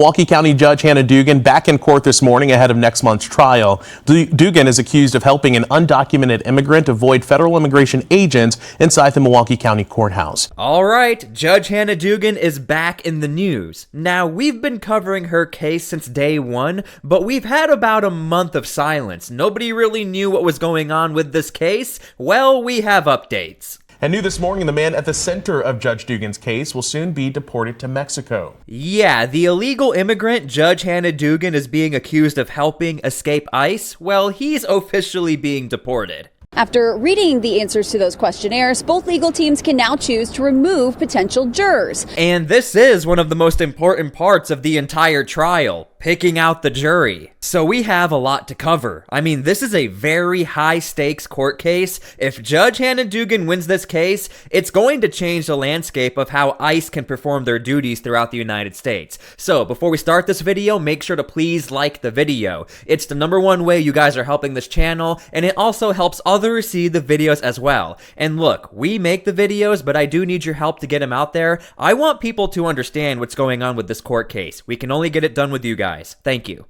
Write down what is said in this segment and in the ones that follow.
Milwaukee County Judge Hannah Dugan back in court this morning ahead of next month's trial. Dugan is accused of helping an undocumented immigrant avoid federal immigration agents inside the Milwaukee County Courthouse. All right, Judge Hannah Dugan is back in the news. Now, we've been covering her case since day one, but we've had about a month of silence. Nobody really knew what was going on with this case. Well, we have updates. And new this morning, the man at the center of Judge Dugan's case will soon be deported to Mexico. Yeah, the illegal immigrant Judge Hannah Dugan is being accused of helping escape ICE. Well, he's officially being deported. After reading the answers to those questionnaires, both legal teams can now choose to remove potential jurors. And this is one of the most important parts of the entire trial, picking out the jury. So we have a lot to cover. I mean, this is a very high-stakes court case. If Judge Hannah Dugan wins this case, it's going to change the landscape of how ICE can perform their duties throughout the United States. So before we start this video, make sure to please like the video. It's the #1 way you guys are helping this channel, and it also helps others see the videos as well. And look, we make the videos, but I do need your help to get them out there. I want people to understand what's going on with this court case. We can only get it done with you guys. Thank you.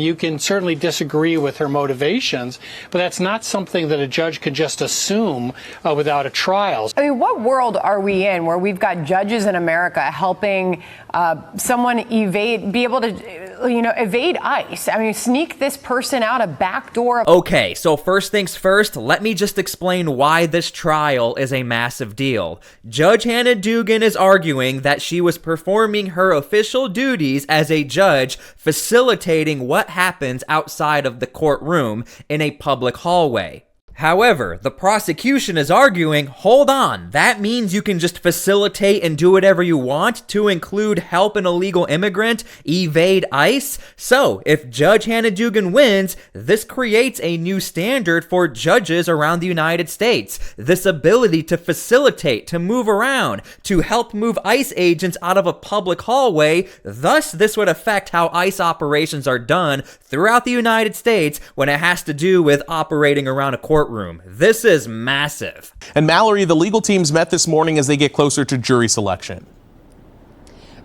You can certainly disagree with her motivations, but that's not something that a judge could just assume without a trial. I mean, what world are we in where we've got judges in America helping someone be able to evade ICE? I mean, sneak this person out a back door. Okay, so first things first, let me just explain why this trial is a massive deal. Judge Hannah Dugan is arguing that she was performing her official duties as a judge, facilitating what happens outside of the courtroom in a public hallway. However, the prosecution is arguing, hold on, that means you can just facilitate and do whatever you want, to include help an illegal immigrant evade ICE? So, if Judge Hannah Dugan wins, this creates a new standard for judges around the United States. This ability to facilitate, to move around, to help move ICE agents out of a public hallway. Thus, this would affect how ICE operations are done throughout the United States when it has to do with operating around a courtroom. This is massive. And Mallory, the legal teams met this morning as they get closer to jury selection.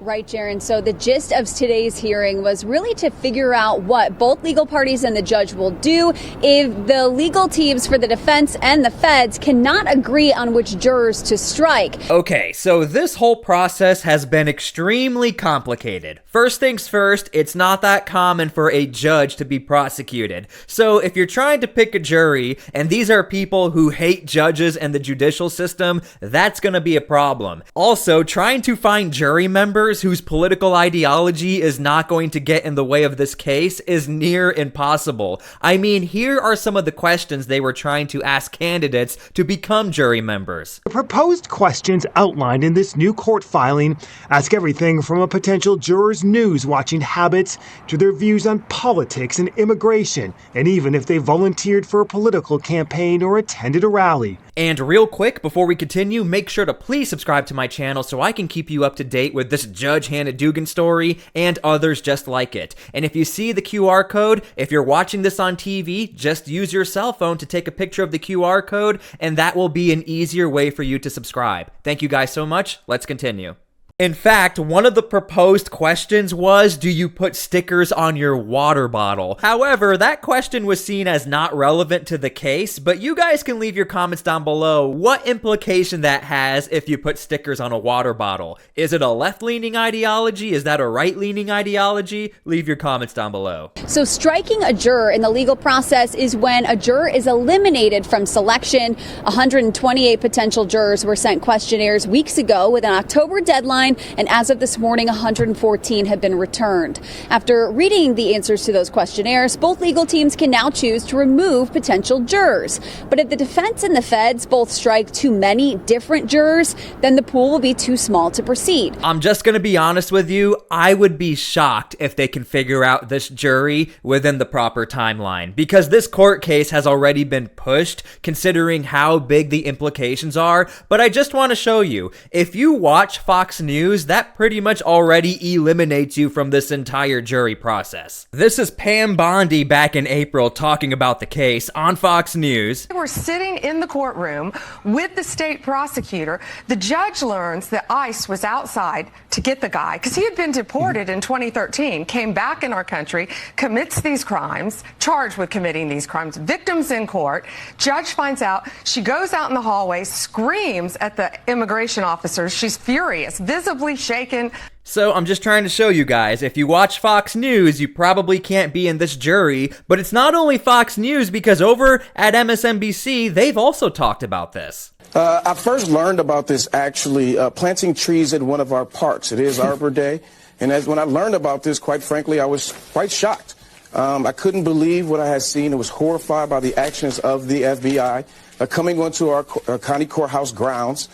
Right, Jaron. So the gist of today's hearing was really to figure out what both legal parties and the judge will do if the legal teams for the defense and the feds cannot agree on which jurors to strike. Okay, so this whole process has been extremely complicated. First things first, it's not that common for a judge to be prosecuted. So if you're trying to pick a jury, and these are people who hate judges and the judicial system, that's gonna be a problem. Also, trying to find jury members whose political ideology is not going to get in the way of this case is near impossible. I mean, here are some of the questions they were trying to ask candidates to become jury members. The proposed questions outlined in this new court filing ask everything from a potential juror's news-watching habits to their views on politics and immigration, and even if they volunteered for a political campaign or attended a rally. And real quick, before we continue, make sure to please subscribe to my channel so I can keep you up to date with this Judge Hannah Dugan story and others just like it. And if you see the QR code, if you're watching this on TV, just use your cell phone to take a picture of the QR code, and that will be an easier way for you to subscribe. Thank you guys so much. Let's continue. In fact, one of the proposed questions was, do you put stickers on your water bottle? However, that question was seen as not relevant to the case, but you guys can leave your comments down below what implication that has if you put stickers on a water bottle. Is it a left-leaning ideology? Is that a right-leaning ideology? Leave your comments down below. So striking a juror in the legal process is when a juror is eliminated from selection. 128 potential jurors were sent questionnaires weeks ago with an October deadline, and as of this morning, 114 have been returned. After reading the answers to those questionnaires, both legal teams can now choose to remove potential jurors. But if the defense and the feds both strike too many different jurors, then the pool will be too small to proceed. I'm just going to be honest with you. I would be shocked if they can figure out this jury within the proper timeline, because this court case has already been pushed considering how big the implications are. But I just want to show you, if you watch Fox News News, that pretty much already eliminates you from this entire jury process. This is Pam Bondi back in April talking about the case on Fox News. We're sitting in the courtroom with the state prosecutor. The judge learns that ICE was outside to get the guy because he had been deported in 2013, came back in our country, commits these crimes, charged with committing these crimes, victims in court. Judge finds out. She goes out in the hallway, screams at the immigration officers. She's furious, visibly shaken. So I'm just trying to show you guys, if you watch Fox News, you probably can't be in this jury, but it's not only Fox News, because over at MSNBC, they've also talked about this. I first learned about this actually planting trees at one of our parks. It is Arbor Day, and when I learned about this, quite frankly, I was quite shocked. I couldn't believe what I had seen. I was horrified by the actions of the FBI coming onto our county courthouse grounds,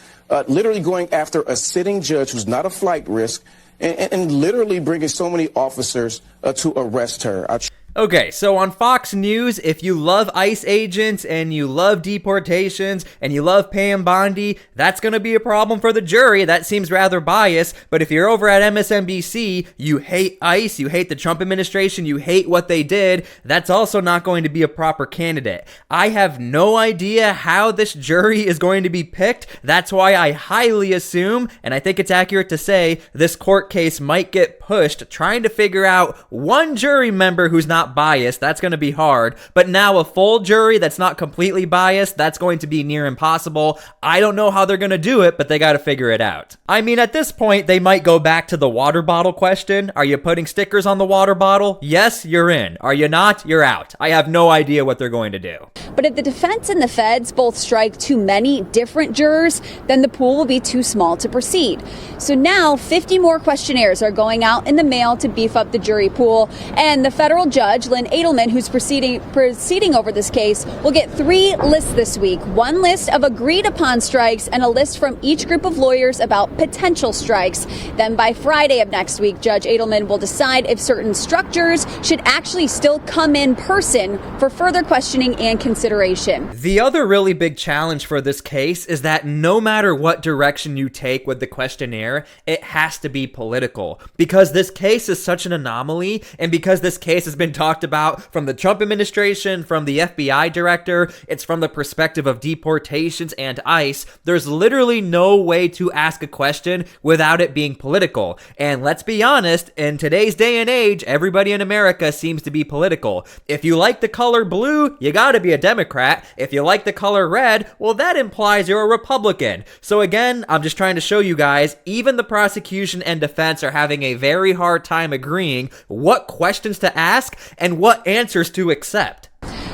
literally going after a sitting judge who's not a flight risk, and literally bringing so many officers to arrest her. Okay, so on Fox News, if you love ICE agents and you love deportations and you love Pam Bondi, that's going to be a problem for the jury. That seems rather biased. But if you're over at MSNBC, you hate ICE, you hate the Trump administration, you hate what they did, that's also not going to be a proper candidate. I have no idea how this jury is going to be picked. That's why I highly assume, and I think it's accurate to say, this court case might get pushed, trying to figure out one jury member who's not biased. That's going to be hard. But now a full jury that's not completely biased, that's going to be near impossible. I don't know how they're going to do it, but they got to figure it out. I mean, at this point, they might go back to the water bottle question. Are you putting stickers on the water bottle? Yes, you're in. Are you not? You're out. I have no idea what they're going to do. But if the defense and the feds both strike too many different jurors, then the pool will be too small to proceed. So now 50 more questionnaires are going out in the mail to beef up the jury pool, and the federal judge, Lynn Edelman, who's proceeding over this case, will get 3 lists this week. 1 list of agreed upon strikes and a list from each group of lawyers about potential strikes. Then by Friday of next week, Judge Edelman will decide if certain struck jurors should actually still come in person for further questioning and consideration. The other really big challenge for this case is that no matter what direction you take with the questionnaire, it has to be political. Because this case is such an anomaly, and because this case has been talked about from the Trump administration, from the FBI director, it's from the perspective of deportations and ICE, there's literally no way to ask a question without it being political. And let's be honest, in today's day and age, everybody in America seems to be political. If you like the color blue, you gotta be a Democrat. If you like the color red, well, that implies you're a Republican. So again, I'm just trying to show you guys, even the prosecution and defense are having a very hard time agreeing what questions to ask and what answers to accept.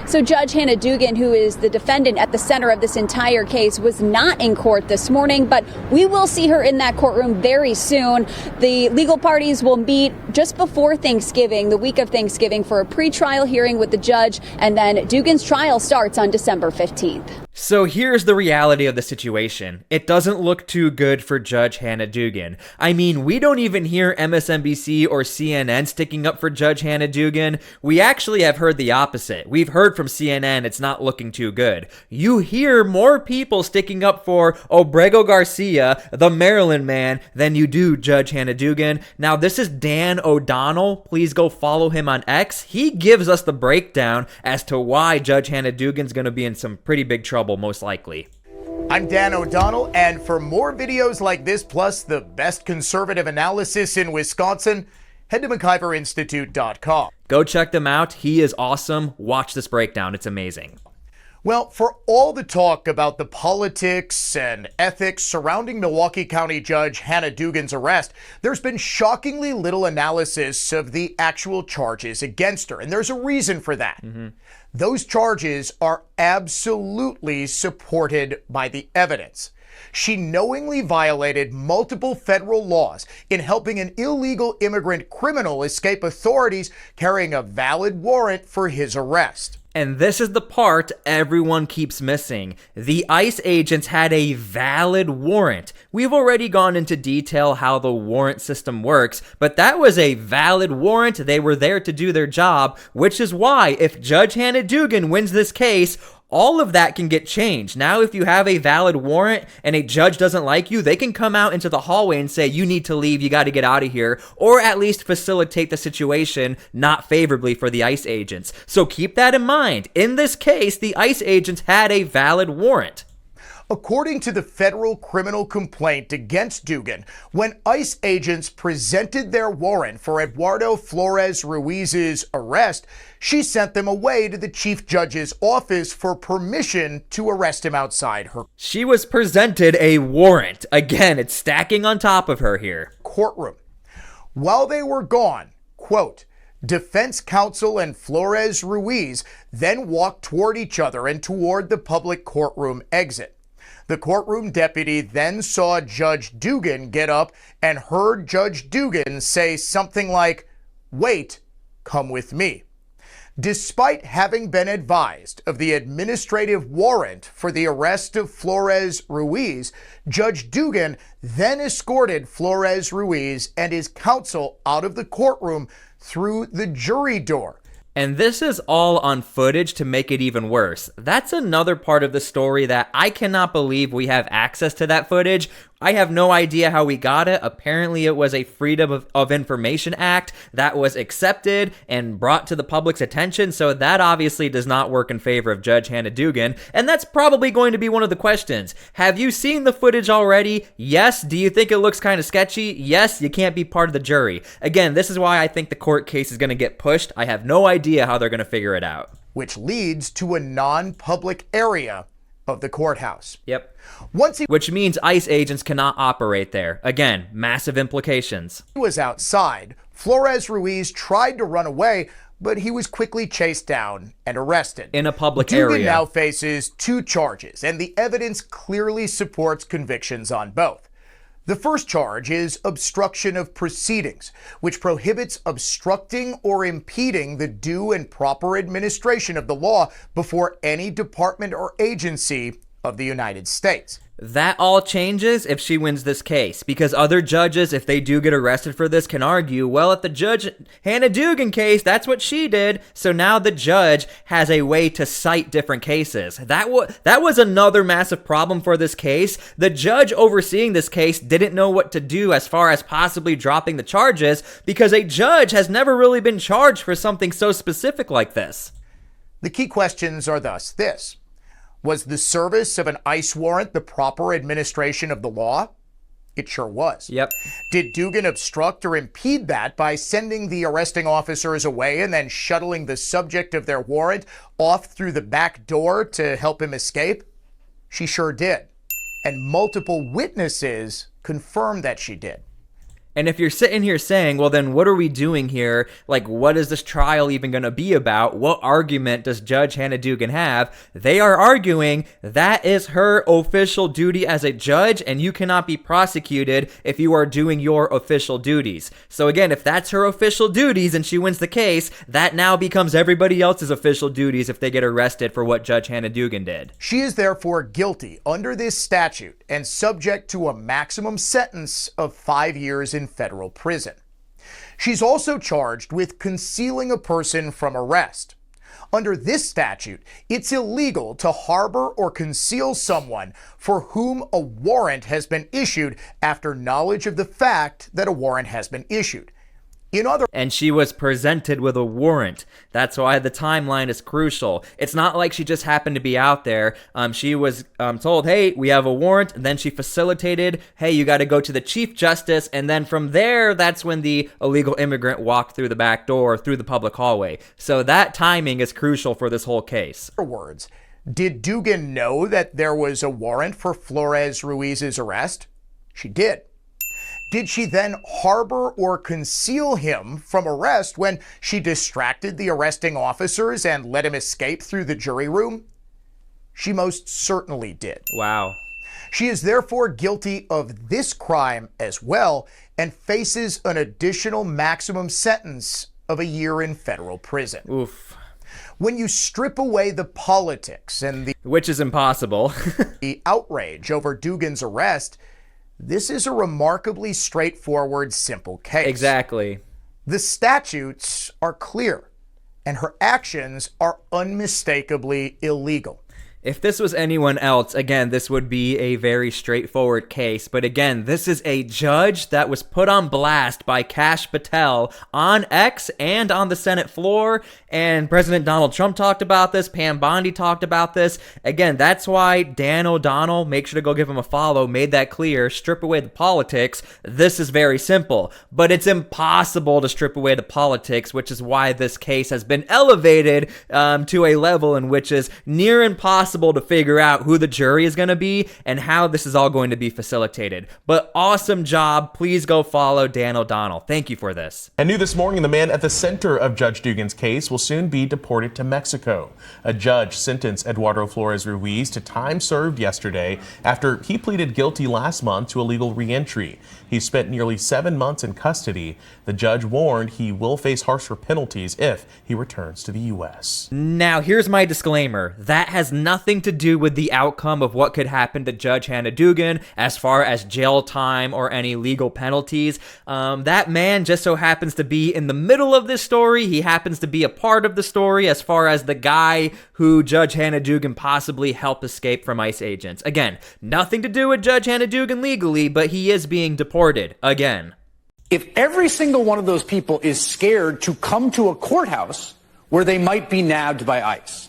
So Judge Hannah Dugan, who is the defendant at the center of this entire case, was not in court this morning, but we will see her in that courtroom very soon. The legal parties will meet just before Thanksgiving, the week of Thanksgiving, for a pretrial hearing with the judge, and then Dugan's trial starts on December 15th. So here's the reality of the situation. It doesn't look too good for Judge Hannah Dugan. I mean, we don't even hear MSNBC or CNN sticking up for Judge Hannah Dugan. We actually have heard the opposite. We've heard from CNN it's not looking too good. You hear more people sticking up for Obrego Garcia, the Maryland man, than you do Judge Hannah Dugan. Now, this is Dan O'Donnell. Please go follow him on X. He gives us the breakdown as to why Judge Hannah Dugan's going to be in some pretty big trouble, most likely. I'm Dan O'Donnell, and for more videos like this, plus the best conservative analysis in Wisconsin, head to McIverInstitute.com. Go check them out. He is awesome. Watch this breakdown. It's amazing. Well, for all the talk about the politics and ethics surrounding Milwaukee County Judge Hannah Dugan's arrest, there's been shockingly little analysis of the actual charges against her, and there's a reason for that. Those charges are absolutely supported by the evidence. She knowingly violated multiple federal laws in helping an illegal immigrant criminal escape authorities carrying a valid warrant for his arrest. And this is the part everyone keeps missing. The ICE agents had a valid warrant. We've already gone into detail how the warrant system works, but that was a valid warrant. They were there to do their job, which is why if Judge Hannah Dugan wins this case, all of that can get changed. Now, if you have a valid warrant and a judge doesn't like you, they can come out into the hallway and say, you need to leave, you got to get out of here, or at least facilitate the situation not favorably for the ICE agents. So keep that in mind. In this case, the ICE agents had a valid warrant. According to the federal criminal complaint against Dugan, when ICE agents presented their warrant for Eduardo Flores-Ruiz's arrest, she sent them away to the chief judge's office for permission to arrest him outside her She was presented a warrant. Again, it's stacking on top of her here. courtroom. While they were gone, quote, defense counsel and Flores-Ruiz then walked toward each other and toward the public courtroom exit. The courtroom deputy then saw Judge Dugan get up and heard Judge Dugan say something like, wait, come with me. Despite having been advised of the administrative warrant for the arrest of Flores-Ruiz, Judge Dugan then escorted Flores-Ruiz and his counsel out of the courtroom through the jury door. And this is all on footage to make it even worse. That's another part of the story that I cannot believe we have access to that footage. I have no idea how we got it. Apparently it was a Freedom of Information Act that was accepted and brought to the public's attention, so that obviously does not work in favor of Judge Hannah Dugan, and that's probably going to be one of the questions. Have you seen the footage already? Yes. Do you think it looks kind of sketchy? Yes. You can't be part of the jury. Again, this is why I think the court case is going to get pushed. I have no idea how they're going to figure it out. Which leads to a non-public area of the courthouse. Yep. Which means ICE agents cannot operate there. Again, massive implications. He was outside. Flores-Ruiz tried to run away, but he was quickly chased down and arrested. In a public Dugan area. now faces 2 charges, and the evidence clearly supports convictions on both. The first charge is obstruction of proceedings, which prohibits obstructing or impeding the due and proper administration of the law before any department or agency of the United States. That all changes if she wins this case, because other judges, if they do get arrested for this, can argue, well, at the Judge Hannah Dugan case, that's what she did, so now the judge has a way to cite different cases. That was another massive problem for this case. The judge overseeing this case didn't know what to do as far as possibly dropping the charges, because a judge has never really been charged for something so specific like this. The key questions are thus this. Was the service of an ICE warrant the proper administration of the law? It sure was. Yep. Did Dugan obstruct or impede that by sending the arresting officers away and then shuttling the subject of their warrant off through the back door to help him escape? She sure did. And multiple witnesses confirmed that she did. And if you're sitting here saying, well, then what are we doing here? Like, what is this trial even going to be about? What argument does Judge Hannah Dugan have? They are arguing that is her official duty as a judge, and you cannot be prosecuted if you are doing your official duties. So again, if that's her official duties and she wins the case, that now becomes everybody else's official duties if they get arrested for what Judge Hannah Dugan did. She is therefore guilty under this statute and subject to a maximum sentence of 5 years in federal prison. She's also charged with concealing a person from arrest. Under this statute, it's illegal to harbor or conceal someone for whom a warrant has been issued after knowledge of the fact that a warrant has been issued. And she was presented with a warrant. That's why the timeline is crucial. It's not like she just happened to be out there. She was told, hey, we have a warrant. And then she facilitated, hey, you got to go to the Chief Justice. And then from there, that's when the illegal immigrant walked through the back door, through the public hallway. So that timing is crucial for this whole case. In other words, did Dugan know that there was a warrant for Flores-Ruiz's arrest? She did. Did she then harbor or conceal him from arrest when she distracted the arresting officers and let him escape through the jury room? She most certainly did. Wow. She is therefore guilty of this crime as well and faces an additional maximum sentence of 1 year in federal prison. Oof. When you strip away the politics and which is impossible, the outrage over Dugan's arrest, this is a remarkably straightforward, simple case. Exactly. The statutes are clear, and her actions are unmistakably illegal. If this was anyone else, again, this would be a very straightforward case. But again, this is a judge that was put on blast by Kash Patel on X and on the Senate floor. And President Donald Trump talked about this. Pam Bondi talked about this. Again, that's why Dan O'Donnell, make sure to go give him a follow, made that clear. Strip away the politics. This is very simple. But it's impossible to strip away the politics, which is why this case has been elevated to a level in which is near impossible to figure out who the jury is going to be and how this is all going to be facilitated. But awesome job. Please go follow Dan O'Donnell. Thank you for this. And new this morning, the man at the center of Judge Dugan's case will soon be deported to Mexico. A judge sentenced Eduardo Flores-Ruiz to time served yesterday after he pleaded guilty last month to illegal reentry. He spent nearly 7 months in custody. The judge warned he will face harsher penalties if he returns to the U.S. Now, here's my disclaimer. That has nothing to do with the outcome of what could happen to Judge Hannah Dugan as far as jail time or any legal penalties. That man just so happens to be in the middle of this story. He happens to be a part of the story as far as the guy who Judge Hannah Dugan possibly helped escape from ICE agents. Again, nothing to do with Judge Hannah Dugan legally, but he is being deported again. If every single one of those people is scared to come to a courthouse where they might be nabbed by ICE.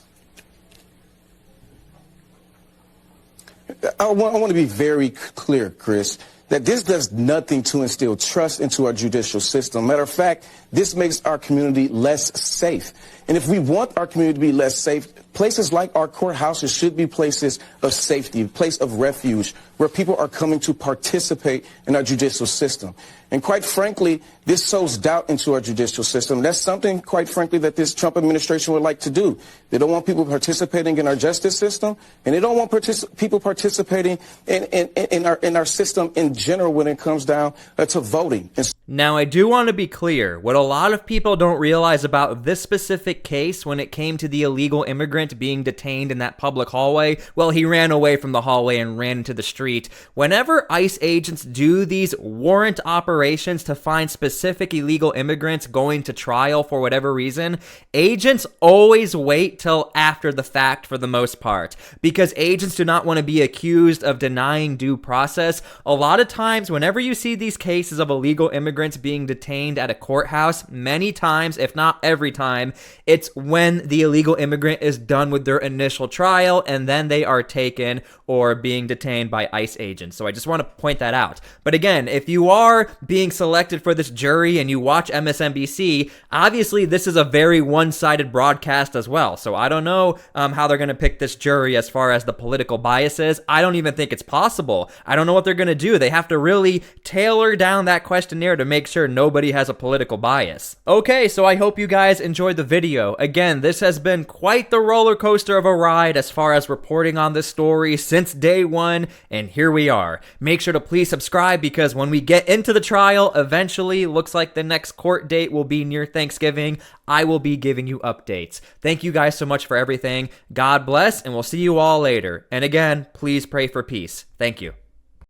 I want to be very clear, Chris, that this does nothing to instill trust into our judicial system. Matter of fact, this makes our community less safe. And if we want our community to be less safe, places like our courthouses should be places of safety, a place of refuge, where people are coming to participate in our judicial system. And quite frankly, this sows doubt into our judicial system. That's something, quite frankly, that this Trump administration would like to do. They don't want people participating in our justice system, and they don't want people participating in our system in general when it comes down to voting. Now, I do want to be clear. What a lot of people don't realize about this specific case when it came to the illegal immigrant being detained in that public hallway, well, he ran away from the hallway and ran into the street. Whenever ICE agents do these warrant operations to find specific illegal immigrants going to trial for whatever reason, agents always wait till after the fact for the most part, because agents do not want to be accused of denying due process. A lot of times, whenever you see these cases of illegal immigrants being detained at a courthouse, many times, if not every time, it's when the illegal immigrant is done with their initial trial and then they are taken or being detained by ICE agents. So I just want to point that out. But again, if you are being selected for this jury and you watch MSNBC, obviously this is a very one-sided broadcast as well. So I don't know how they're going to pick this jury as far as the political biases. I don't even think it's possible. I don't know what they're going to do. They have to really tailor down that questionnaire to make sure nobody has a political bias. Okay, so I hope you guys enjoyed the video. Again, this has been quite the roller coaster of a ride as far as reporting on this story since day one, and here we are. Make sure to please subscribe, because when we get into the trial, eventually, looks like the next court date will be near Thanksgiving, I will be giving you updates. Thank you guys so much for everything. God bless, and we'll see you all later. And again, please pray for peace. Thank you.